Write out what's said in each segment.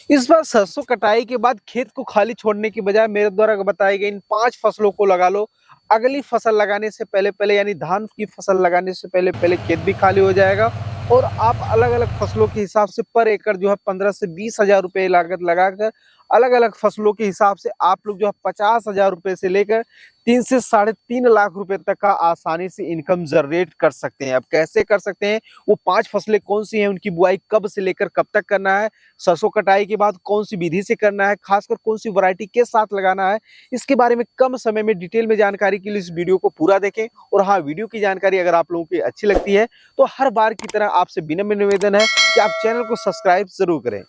इस बार सरसों कटाई के बाद खेत को खाली छोड़ने की बजाय मेरे द्वारा बताई गई इन 5 फसलों को लगा लो। अगली फसल लगाने से पहले पहले यानी धान की फसल लगाने से पहले पहले खेत भी खाली हो जाएगा और आप अलग अलग फसलों के हिसाब से पर एकड़ जो है 15 से 20 हजार रुपए लागत लगाकर अलग अलग फसलों के हिसाब से आप लोग जो है 50 हजार रुपए से लेकर 3 से 3.5 लाख रुपए तक का आसानी से इनकम जनरेट कर सकते हैं। अब कैसे कर सकते हैं, वो 5 फसलें कौन सी हैं, उनकी बुआई कब से लेकर कब तक करना है, सरसों कटाई के बाद कौन सी विधि से करना है, खासकर कौन सी वैरायटी के साथ लगाना है, इसके बारे में कम समय में डिटेल में जानकारी के लिए इस वीडियो को पूरा देखें। और हाँ, वीडियो की जानकारी अगर आप लोगों की अच्छी लगती है तो हर बार की तरह आपसे विनम्र निवेदन है कि आप चैनल को सब्सक्राइब जरूर करें।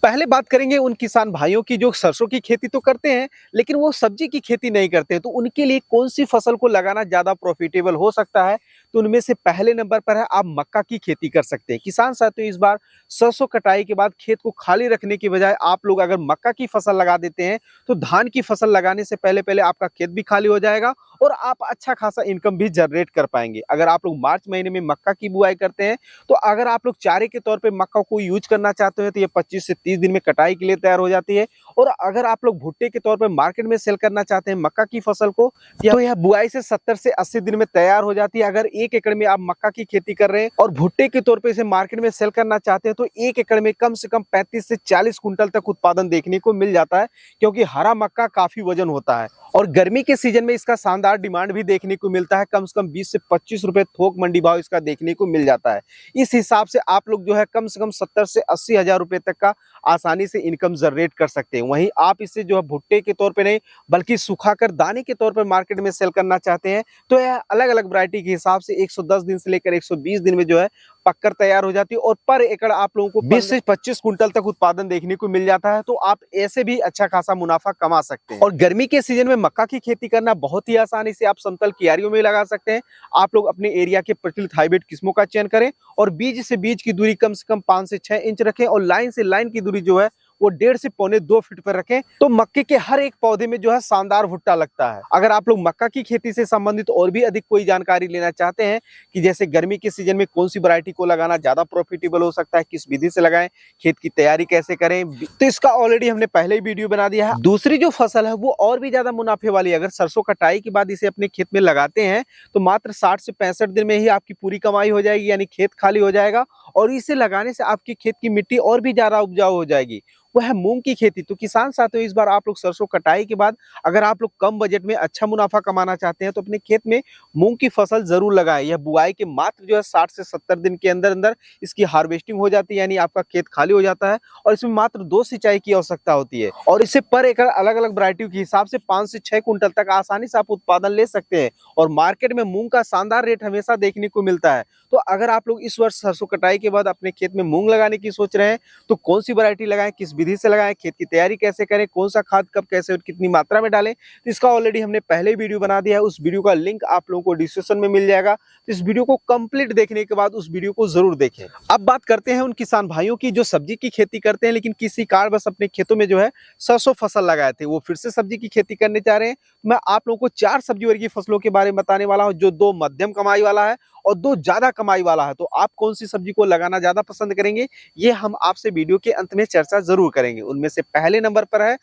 पहले बात करेंगे उन किसान भाइयों की जो सरसों की खेती तो करते हैं लेकिन वो सब्जी की खेती नहीं करते, तो उनके लिए कौन सी फसल को लगाना ज्यादा प्रॉफिटेबल हो सकता है। तो उनमें से पहले नंबर पर है आप मक्का की खेती कर सकते हैं। किसान साथियों, इस बार सरसों कटाई के बाद खेत को खाली रखने की बजाय आप लोग अगर मक्का की फसल लगा देते हैं तो धान की फसल लगाने से पहले पहले आपका खेत भी खाली हो जाएगा और आप अच्छा खासा इनकम भी जनरेट कर पाएंगे। अगर आप लोग मार्च महीने में मक्का की बुआई करते हैं तो अगर आप लोग चारे के तौर पे मक्का को यूज करना चाहते हैं तो ये 25 से 30 दिन में कटाई के लिए तैयार हो जाती है। और अगर आप लोग भुट्टे के तौर पे मार्केट में सेल करना चाहते हैं मक्का की फसल को तो यह बुआई से 70 से 80 दिन में तैयार हो जाती है। अगर 1 एकड़ में आप मक्का की खेती कर रहे हैं और भुट्टे के तौर पे इसे मार्केट में सेल करना चाहते हैं तो 1 एकड़ में कम से कम 35 से 40 कुंटल तक उत्पादन देखने को मिल जाता है, क्योंकि हरा मक्का काफी वजन होता है। और गर्मी के सीजन में इसका शानदार डिमांड भी देखने को मिलता है, कम से कम 20 से 25 रुपए थोक मंडी भाव इसका देखने को मिल जाता है। इस हिसाब से आप लोग जो है कम से कम 70 से 80 हजार रुपए तक का आसानी से इनकम जनरेट कर सकते हैं। वहीं आप इसे जो है भुट्टे के तौर पे नहीं बल्कि सुखाकर दाने के तौर पर मार्केट में सेल करना चाहते हैं तो यह अलग अलग वैरायटी के हिसाब से 110 दिन से लेकर 120 दिन में जो है पककर तैयार हो जाती है और पर एकड़ आप लोगों को 20 से 25 कुंटल तक उत्पादन देखने को मिल जाता है। तो आप ऐसे भी अच्छा खासा मुनाफा कमा सकते हैं। और गर्मी के सीजन में मक्का की खेती करना बहुत ही आसानी से आप समतल क्यारियों में लगा सकते हैं। आप लोग अपने एरिया के प्रचलित हाइब्रिड किस्मों का चयन करें और बीज से बीज की दूरी कम से कम 5 से 6 इंच रखें और लाइन से लाइन की दूरी जो है वो 1.5 से 1.25 फीट पर रखें तो मक्के के हर एक पौधे में जो है शानदार भुट्टा लगता है। अगर आप लोग मक्का की खेती से संबंधित और भी अधिक कोई जानकारी लेना चाहते हैं कि जैसे गर्मी के सीजन में कौन सी वैरायटी को लगाना ज्यादा प्रॉफिटेबल हो सकता है, किस विधि से लगाएं, खेत की तैयारी कैसे करें, तो इसका ऑलरेडी हमने पहले ही वीडियो बना दिया है। दूसरी जो फसल है वो और भी ज्यादा मुनाफे वाली है। अगर सरसों कटाई के बाद इसे अपने खेत में लगाते हैं तो मात्र 60 से 65 दिन में ही आपकी पूरी कमाई हो जाएगी, यानी खेत खाली हो जाएगा और इसे लगाने से आपकी खेत की मिट्टी और भी ज्यादा उपजाऊ हो जाएगी। वह है मूंग की खेती। तो किसान साथियों, इस बार आप लोग सरसों कटाई के बाद अगर आप लोग कम बजट में अच्छा मुनाफा कमाना चाहते हैं तो अपने खेत में मूंग की फसल जरूर लगाएं। यह बुआई के मात्र जो है 60 से 70 दिन के अंदर अंदर इसकी हार्वेस्टिंग हो जाती है, यानी आपका खेत खाली हो जाता है और इसमें मात्र 2 सिंचाई की आवश्यकता होती है और इसे पर एकड़ अलग अलग वैरायटी के हिसाब से 5 से 6 कुंटल तक आसानी से आप उत्पादन ले सकते हैं। और मार्केट में मूंग का शानदार रेट हमेशा देखने को मिलता है। तो अगर आप लोग इस वर्ष सरसों कटाई के बाद अपने खेत में मूंग लगाने की सोच रहे हैं तो कौन सी वैरायटी लगाएं, किस विधि से लगाएं, खेत की तैयारी कैसे करें, कौन सा खाद कब कैसे और कितनी मात्रा में डालें, तो इसका ऑलरेडी हमने पहले वीडियो बना दिया है। उस वीडियो का लिंक आप लोगों को डिस्क्रिप्शन में मिल जाएगा। तो इस वीडियो को कंप्लीट देखने के बाद उस वीडियो को जरूर देखें। अब बात करते हैं उन किसान भाइयों की जो सब्जी की खेती करते हैं लेकिन किसी कारणवश अपने खेतों में जो है सरसों फसल लगाए थे, वो फिर से सब्जी की खेती करने जा रहे हैं। मैं आप लोगों को 4 सब्जी वर्गीय फसलों के बारे में बताने वाला हूं, जो 2 मध्यम कमाई वाला है और 2 ज्यादा कमाई वाला है। तो आप कौन सी सब्जी को लगाना ज्यादा पसंद करेंगे, ये हम आपसे वीडियो के अंत में चर्चा जरूर करेंगे। उनमें से पहले नंबर पर है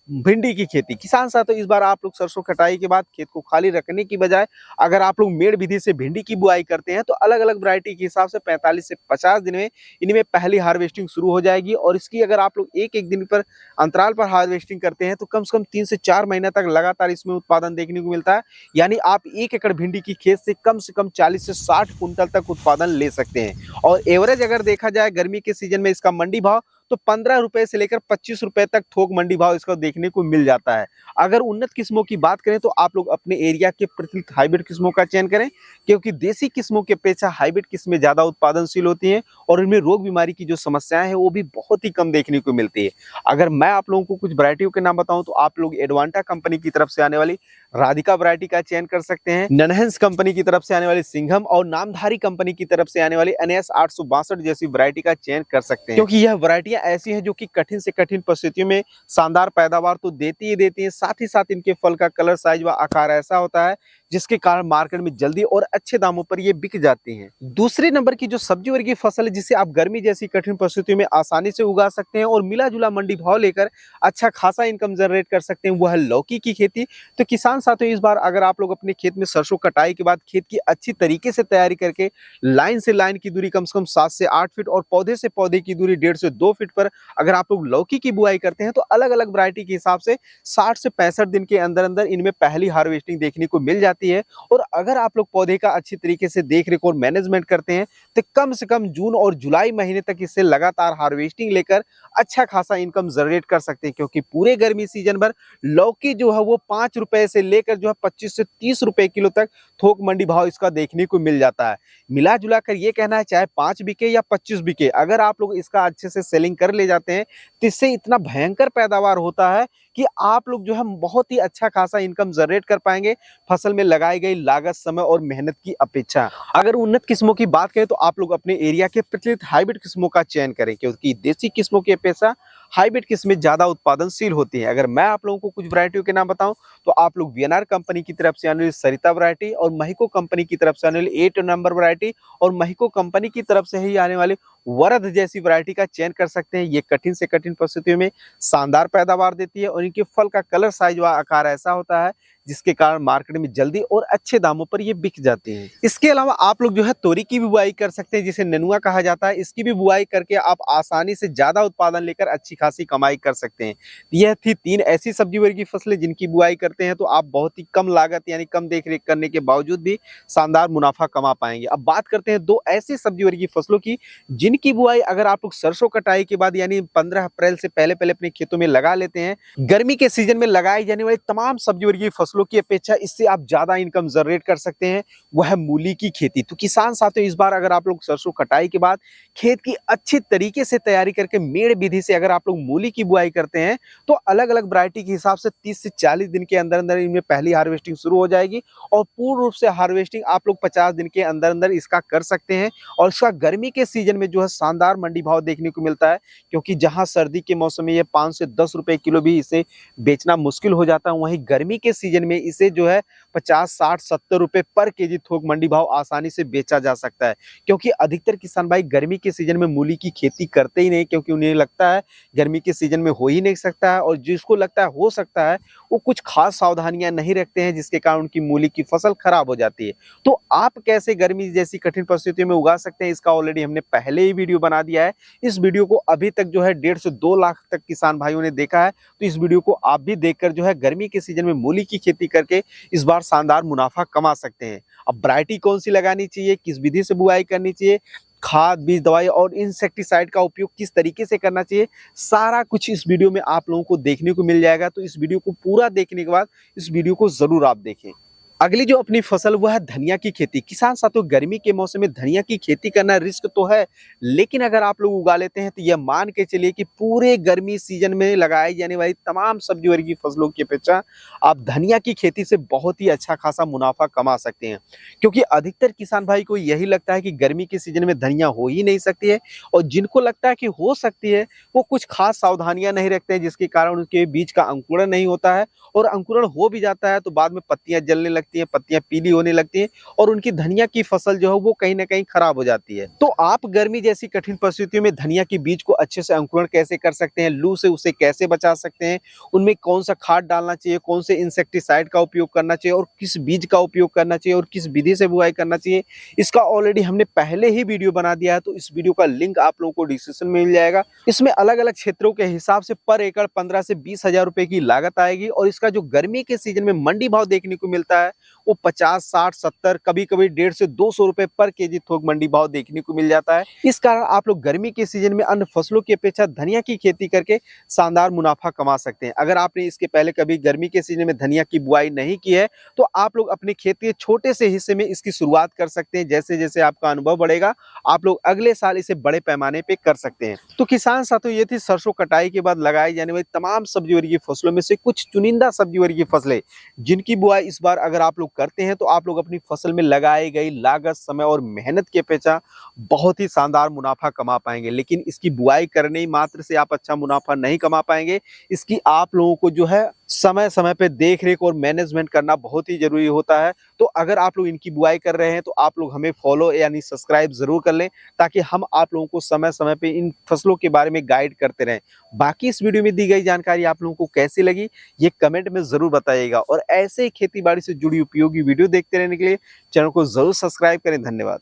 भिंडी की खेती। किसान साथियों, इस बार आप लोग सरसों कटाई के बाद खेत को खाली रखने की बजाय अगर आप लोग मेड़ विधि से भिंडी की बुआई करते हैं तो अलग अलग वैरायटी के हिसाब से 45 से 50 दिन में इनमें पहली हार्वेस्टिंग शुरू हो जाएगी। और इसकी अगर आप लोग एक एक दिन पर अंतराल पर हार्वेस्टिंग करते हैं तो कम से कम 3 से 4 महीने तक लगातार इसमें उत्पादन देखने को मिलता है, यानी आप 1 एकड़ भिंडी की खेत से कम 40 से 60 कुंटल तक उत्पादन ले सकते हैं। और एवरेज अगर देखा जाए गर्मी के सीजन में इसका मंडी भाव तो 15 रुपए से लेकर 25 रुपए तक थोक मंडी भाव इसका देखने को मिल जाता है। अगर उन्नत किस्मों की बात करें तो आप लोग अपने एरिया के प्रचलित हाइब्रिड किस्मों का चयन करें, क्योंकि देसी किस्मों के अपेक्षा हाइब्रिड किस्में ज्यादा उत्पादनशील होती हैं और इनमें रोग बीमारी की जो समस्याएं हैं वो भी बहुत ही कम देखने को मिलती है। अगर मैं आप लोगों को कुछ वैरायटियों के नाम बताऊं तो आप लोग एडवांटा कंपनी की तरफ से आने वाली राधिका वैरायटी का चयन कर सकते हैं, ननहंस कंपनी की तरफ से आने वाली सिंघम और नामधारी कंपनी की तरफ से आने वाली NS 862 जैसी वैरायटी का चयन कर सकते हैं, क्योंकि यह वैरायटियां ऐसी हैं जो कि कठिन से कठिन परिस्थितियों में शानदार पैदावार तो देती ही देती हैं, साथ ही साथ इनके फल का कलर, साइज व आकार ऐसा होता है जिसके कारण मार्केट में जल्दी और अच्छे दामों पर ये बिक जाती हैं। दूसरे नंबर की जो सब्जी वर्गीय फसल है जिसे आप गर्मी जैसी कठिन परिस्थितियों में आसानी से उगा सकते हैं और मिला जुला मंडी भाव लेकर अच्छा खासा इनकम जनरेट कर सकते हैं, वो है लौकी की खेती। तो किसान साथियों, इस बार अगर आप लोग अपने खेत में सरसों कटाई के बाद खेत की अच्छी तरीके से तैयारी करके लाइन से लाइन की दूरी कम से कम 7 से 8 फीट और पौधे से पौधे की दूरी 1.5 से 2 फीट पर अगर आप लोग लौकी की बुआई करते हैं तो अलग अलग वैरायटी के हिसाब से 60 से 65 दिन के अंदर अंदर इनमें पहली हार्वेस्टिंग देखने को मिल जाती है। और अगर आप लोग पौधे का अच्छी तरीके से देख रेख और मैनेजमेंट करते हैं तो कम से कम जून और जुलाई महीने तक इससे लगातार हार्वेस्टिंग लेकर अच्छा खासा इनकम जनरेट कर सकते हैं, क्योंकि पूरे गर्मी सीजन भर लौकी जो है वो 5 रुपए से लेकर जो है 25 से 30 रुपए किलो तक थोक मंडी भाव इसका देखने को मिल जाता है। मिला जुला कर ये कहना है चाहे 5 बिके या 25 बिके, अगर आप लोग इसका अच्छे से सेलिंग कर ले जाते हैं तो इससे इतना भयंकर पैदावार होता है कि आप लोग जो है बहुत ही अच्छा खासा इनकम जनरेट कर पाएंगे फसल में लगाई गई लागत, समय और मेहनत की अपेक्षा। अगर उन्नत किस्मों की बात करें तो आप लोग अपने एरिया के प्रचलित हाइब्रिड किस्मों का चयन करें, क्योंकि देसी किस्मों की अपेक्षा हाइब्रिड किस्में ज्यादा उत्पादनशील होती हैं। अगर मैं आप लोगों को कुछ वैरायटियों के नाम बताऊं तो आप लोग वीएनआर कंपनी की तरफ से आने वाली सरिता वैरायटी और महिको कंपनी की तरफ से आने वाली 8 नंबर वैरायटी और महिको कंपनी की तरफ से ही आने वाली वरद जैसी वैरायटी का चयन कर सकते हैं। ये कठिन से कठिन परिस्थितियों में शानदार पैदावार देती है और इनके फल का कलर, साइज व आकार ऐसा होता है जिसके कारण मार्केट में जल्दी और अच्छे दामों पर ये बिक जाती हैं। इसके अलावा आप लोग जो है तोरी की भी बुआई कर सकते हैं, जिसे नेनुआ कहा जाता है। इसकी भी बुआई करके आप आसानी से ज्यादा उत्पादन लेकर अच्छी खासी कमाई कर सकते हैं। यह थी 3 ऐसी सब्जी वर्गीय फसलें जिनकी बुआई करते हैं तो आप बहुत ही कम लागत यानी कम देखरेख करने के बावजूद भी शानदार मुनाफा कमा पाएंगे। अब बात करते हैं 2 ऐसी सब्जी वर्गीय फसलों की जिनकी बुआई अगर आप लोग सरसों कटाई के बाद यानी 15 अप्रैल से पहले पहले अपने खेतों में लगा लेते हैं। गर्मी के सीजन में लगाई जाने वाली तमाम सब्जी वर्गीय फसलों की अपेक्षा इससे आप ज्यादा इनकम जनरेट कर सकते हैं, वह है मूली की खेती। तो किसान साथियों, इस बार अगर आप लोग सरसों कटाई के बाद खेत की अच्छी तरीके से तैयारी करके मेड़ विधि से अगर आप लोग मूली की बुआई करते हैं तो अलग अलग वैरायटी के हिसाब से 30 से 40 दिन के अंदर अंदर इनमें पहली हार्वेस्टिंग शुरू हो जाएगी और पूर्ण रूप से हार्वेस्टिंग आप लोग 50 दिन के अंदर अंदर इसका कर सकते हैं। और इसका गर्मी के सीजन में जो है शानदार मंडी भाव देखने को मिलता है, क्योंकि जहां सर्दी के मौसम में ये 5 से 10 रुपए किलो भी इसे बेचना मुश्किल हो जाता है, वहीं गर्मी के सीजन में इसे जो है 50, 60, 70 रुपए पर केजी थोक मंडी भाव आसानी से बेचा जा सकता है। क्योंकि अधिकतर किसान भाई गर्मी के सीजन में मूली की खेती करते ही नहीं, क्योंकि उन्हें लगता है गर्मी के सीजन में हो ही नहीं सकता है, और जिसको लगता है हो सकता है वो कुछ खास सावधानियां नहीं रखते हैं, जिसके कारण उनकी मूली की फसल खराब हो जाती है। तो आप कैसे गर्मी जैसी कठिन परिस्थितियों में उगा सकते हैं, इसका ऑलरेडी हमने पहले ही वीडियो बना दिया है। इस वीडियो को अभी तक जो है 1.5 से 2 लाख तक किसान भाइयों ने देखा है, तो इस वीडियो को आप भी देखकर जो है गर्मी के सीजन में मूली की खेती करके इस बार शानदार मुनाफा कमा सकते हैं। अब वैरायटी कौन सी लगानी चाहिए, किस विधि से बुआई करनी चाहिए, खाद, बीज, दवाई और इंसेक्टिसाइड का उपयोग किस तरीके से करना चाहिए, सारा कुछ इस वीडियो में आप लोगों को देखने को मिल जाएगा। तो इस वीडियो को पूरा देखने के बाद इस वीडियो को जरूर आप देखें। अगली जो अपनी फसल वह है धनिया की खेती। किसान साथियों, गर्मी के मौसम में धनिया की खेती करना रिस्क तो है, लेकिन अगर आप लोग उगा लेते हैं तो यह मान के चलिए कि पूरे गर्मी सीजन में लगाई जाने वाली तमाम सब्जी वर्गीय फसलों की अपेक्षा आप धनिया की खेती से बहुत ही अच्छा खासा मुनाफा कमा सकते हैं। क्योंकि अधिकतर किसान भाई को यही लगता है कि गर्मी के सीजन में धनिया हो ही नहीं सकती है, और जिनको लगता है कि हो सकती है वो कुछ खास सावधानियां नहीं रखते हैं, जिसके कारण उनके बीज का अंकुरण नहीं होता है, और अंकुरण हो भी जाता है तो बाद में पत्तियां जलने लगती हैं, पत्तियां पीली होने लगती हैं और उनकी धनिया की फसल जो है वो कहीं ना कहीं खराब हो जाती है। तो आप गर्मी जैसी कठिन परिस्थितियों में धनिया की बीज को अच्छे से अंकुरण कैसे कर सकते हैं, लू से उसे कैसे बचा सकते हैं, उनमें कौन सा खाद डालना चाहिए, कौन से इंसेक्टिसाइड का उपयोग करना चाहिए और किस बीज का उपयोग करना चाहिए और किस विधि से बुआई करना चाहिए, इसका ऑलरेडी हमने पहले ही वीडियो बना दिया है। तो इस वीडियो का लिंक आप लोगों को डिस्क्रिप्शन में मिल जाएगा। इसमें अलग अलग क्षेत्रों के हिसाब से पर एकड़ 15 से 20 हजार रुपए की लागत आएगी, और इसका जो गर्मी के सीजन में मंडी भाव देखने को मिलता है वो 50, 60, 70, कभी कभी 150 से 200 रुपए पर केजी थोक मंडी भाव देखने को मिल जाता है। इस कारण आप लोग गर्मी के सीजन में अन्य फसलों की अपेक्षा धनिया की खेती करके शानदार मुनाफा कमा सकते हैं। अगर आपने इसके पहले कभी गर्मी के सीजन में धनिया की बुआई नहीं की है तो आप लोग अपने खेत के छोटे से हिस्से में इसकी शुरुआत कर सकते हैं। जैसे जैसे आपका अनुभव बढ़ेगा आप लोग अगले साल इसे बड़े पैमाने पे कर सकते हैं। तो किसान साथियों, ये थी सरसों कटाई के बाद लगाई जाने वाली तमाम सब्जी वर्गीय फसलों में से कुछ चुनिंदा सब्जी वर्गीय फसलें जिनकी बुआई इस बार अगर आप लोग करते हैं तो आप लोग अपनी फसल में लगाई गई लागत, समय और मेहनत की अपेक्षा बहुत ही शानदार मुनाफा कमा पाएंगे। लेकिन इसकी बुआई करने ही मात्र से आप अच्छा मुनाफा नहीं कमा पाएंगे, इसकी आप लोगों को जो है समय समय पे देख रेख और मैनेजमेंट करना बहुत ही जरूरी होता है। तो अगर आप लोग इनकी बुआई कर रहे हैं तो आप लोग हमें फॉलो यानी सब्सक्राइब जरूर कर लें, ताकि हम आप लोगों को समय समय पे इन फसलों के बारे में गाइड करते रहें। बाकी इस वीडियो में दी गई जानकारी आप लोगों को कैसी लगी ये कमेंट में जरूर बताइएगा, और ऐसे ही खेती बाड़ी से जुड़ी उपयोगी वीडियो देखते रहने के लिए चैनल को जरूर सब्सक्राइब करें। धन्यवाद।